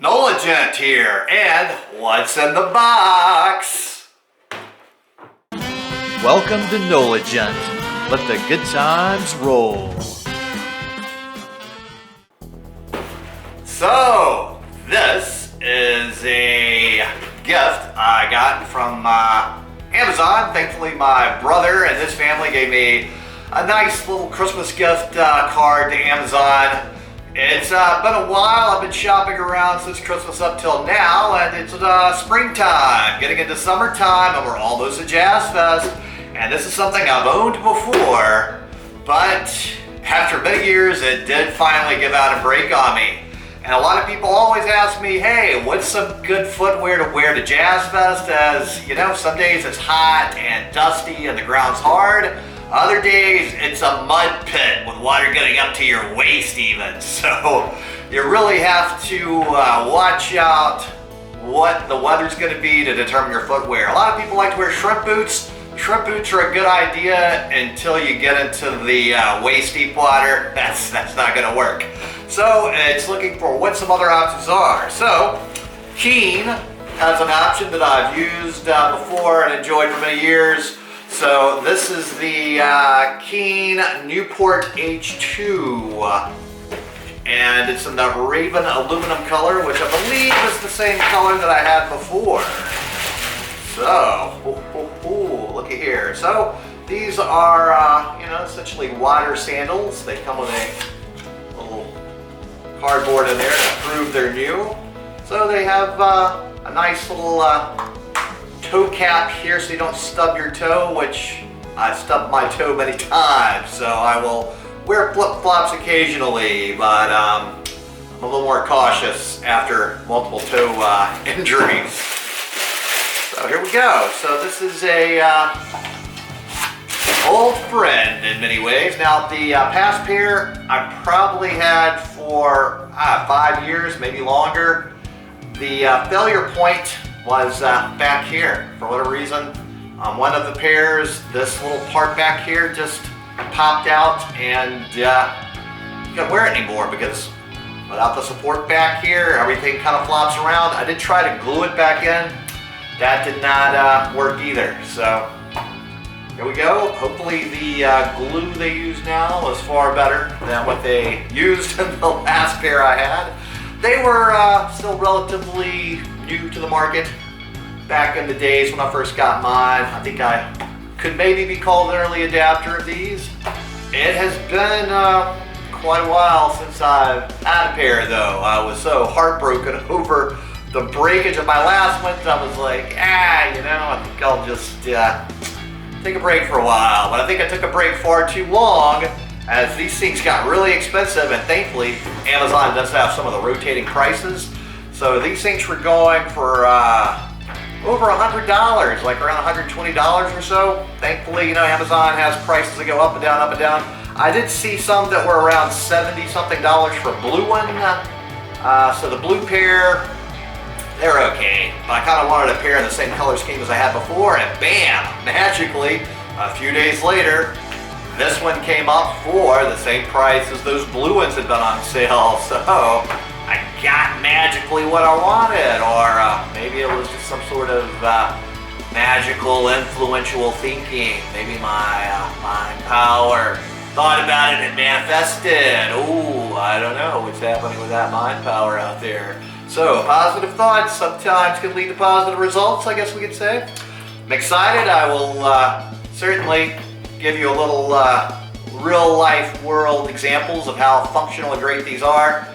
NOLA Gent here, and what's in the box? Welcome to NOLA Gent. Let the good times roll. So, this is a gift I got from Amazon. Thankfully, my brother and his family gave me a nice little Christmas gift card to Amazon. It's been a while. I've been shopping around since Christmas up till now, and it's springtime, getting into summertime, and we're almost at Jazz Fest. And this is something I've owned before, but after many years, it did finally give out a break on me. And a lot of people always ask me, hey, what's some good footwear to wear to Jazz Fest? As you know, some days it's hot and dusty and the ground's hard. Other days, it's a mud pit with water getting up to your waist even. So you really have to watch out what the weather's gonna be to determine your footwear. A lot of people like to wear shrimp boots. Shrimp boots are a good idea until you get into the waist deep water. That's not gonna work. So it's looking for what some other options are. So Keen has an option that I've used before and enjoyed for many years. So this is the Keen Newport H2, and it's in the Raven aluminum color, which I believe is the same color that I had before. So, look at here. So these are, essentially water sandals. They come with a little cardboard in there to prove they're new. So they have a nice little toe cap here so you don't stub your toe, which I stubbed my toe many times, so I will wear flip-flops occasionally, but I'm a little more cautious after multiple toe injuries. So here we go. So this is a old friend in many ways. Now the past pair I probably had for 5 years, maybe longer. The failure point was back here. For whatever reason, one of the pairs, this little part back here just popped out, and you can't wear it anymore because without the support back here, everything kind of flops around. I did try to glue it back in. That did not work either. So here we go. Hopefully the glue they use now is far better than what they used in the last pair I had. They were still relatively new to the market back in the days when I first got mine. I think I could maybe be called an early adapter of these. It has been quite a while since I've had a pair though. I was so heartbroken over the breakage of my last one. I was like, I think I'll just take a break for a while. But I think I took a break far too long, as these things got really expensive, and thankfully Amazon does have some of the rotating prices. So these things were going for over $100, like around $120 or so. Thankfully, Amazon has prices that go up and down, up and down. I did see some that were around $70 something for a blue one. So the blue pair, they're okay. But I kind of wanted a pair in the same color scheme as I had before, and bam, magically, a few days later, this one came up for the same price as those blue ones had been on sale. So I got magically what I wanted, or maybe it was just some sort of magical, influential thinking. Maybe my mind power thought about it and manifested. Ooh, I don't know what's happening with that mind power out there. So positive thoughts sometimes can lead to positive results, I guess we could say. I'm excited. I will certainly give you a little real life world examples of how functional and great these are.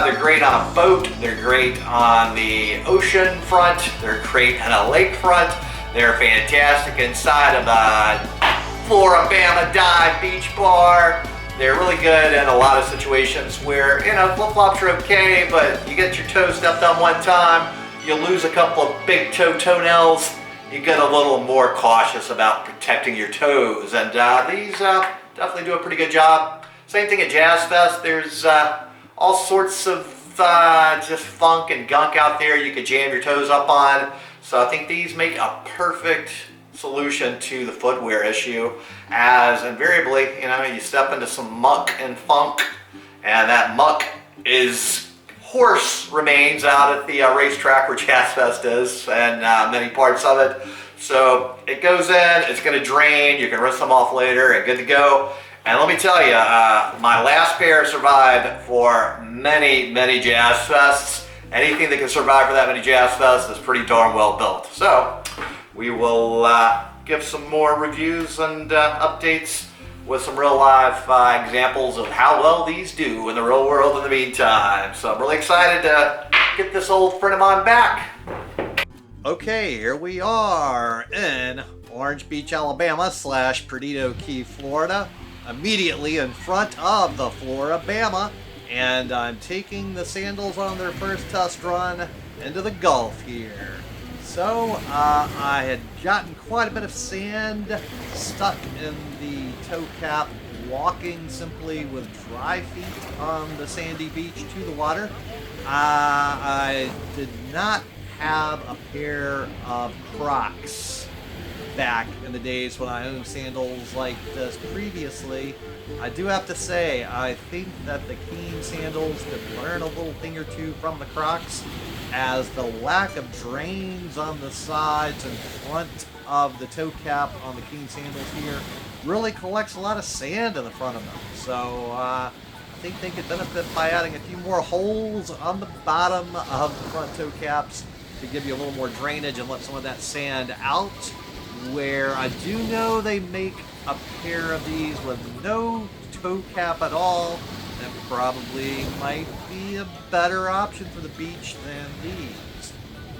They're great on a boat, they're great on the ocean front, they're great on a lake front, they're fantastic inside of a Floribama dive beach bar. They're really good in a lot of situations where, flip-flops are okay, but you get your toe stepped on one time, you lose a couple of big toenails, you get a little more cautious about protecting your toes, and these definitely do a pretty good job. Same thing at Jazz Fest. There's all sorts of just funk and gunk out there you could jam your toes up on. So I think these make a perfect solution to the footwear issue, as invariably, you step into some muck and funk, and that muck is horse remains out at the racetrack where Jazz Fest is, and many parts of it. So it goes in, it's going to drain, you can rinse them off later and good to go. And let me tell you, my last pair survived for many, many Jazz Fests. Anything that can survive for that many Jazz Fests is pretty darn well built. So we will give some more reviews and updates with some real live examples of how well these do in the real world in the meantime. So I'm really excited to get this old friend of mine back. Okay, here we are in Orange Beach, Alabama / Perdido Key, Florida. Immediately in front of the Florabama, and I'm taking the sandals on their first test run into the Gulf here. So I had gotten quite a bit of sand stuck in the toe cap walking simply with dry feet on the sandy beach to the water. I did not have a pair of Crocs back in the days when I owned sandals like this previously. I do have to say, I think that the Keen sandals could learn a little thing or two from the Crocs, as the lack of drains on the sides and front of the toe cap on the Keen sandals here really collects a lot of sand in the front of them. So I think they could benefit by adding a few more holes on the bottom of the front toe caps to give you a little more drainage and let some of that sand out. Where I do know they make a pair of these with no toe cap at all, that probably might be a better option for the beach than these.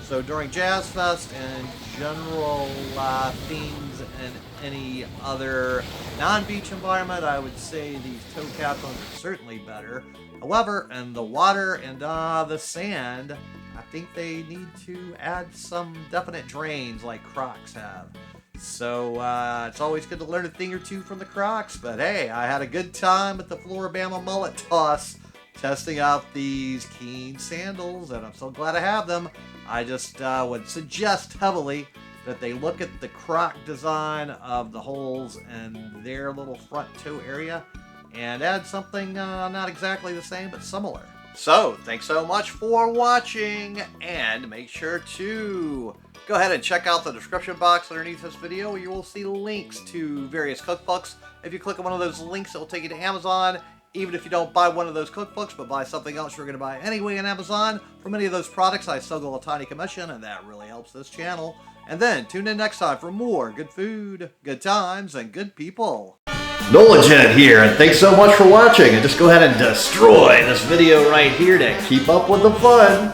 So during Jazz Fest and general themes and any other non-beach environment, I would say these toe cap ones are certainly better. However, in the water and the sand, I think they need to add some definite drains like Crocs have. So it's always good to learn a thing or two from the Crocs, but hey, I had a good time at the Florabama Mullet Toss testing out these Keen sandals, and I'm so glad I have them. I just would suggest heavily that they look at the Croc design of the holes in their little front toe area and add something not exactly the same, but similar. So, thanks so much for watching, and make sure to go ahead and check out the description box underneath this video, where you will see links to various cookbooks. If you click on one of those links, it will take you to Amazon. Even if you don't buy one of those cookbooks, but buy something else you're going to buy anyway on Amazon, for many of those products, I still go a tiny commission, and that really helps this channel. And then, tune in next time for more good food, good times, and good people. NOLA Gent here, and thanks so much for watching. And just go ahead and destroy this video right here to keep up with the fun.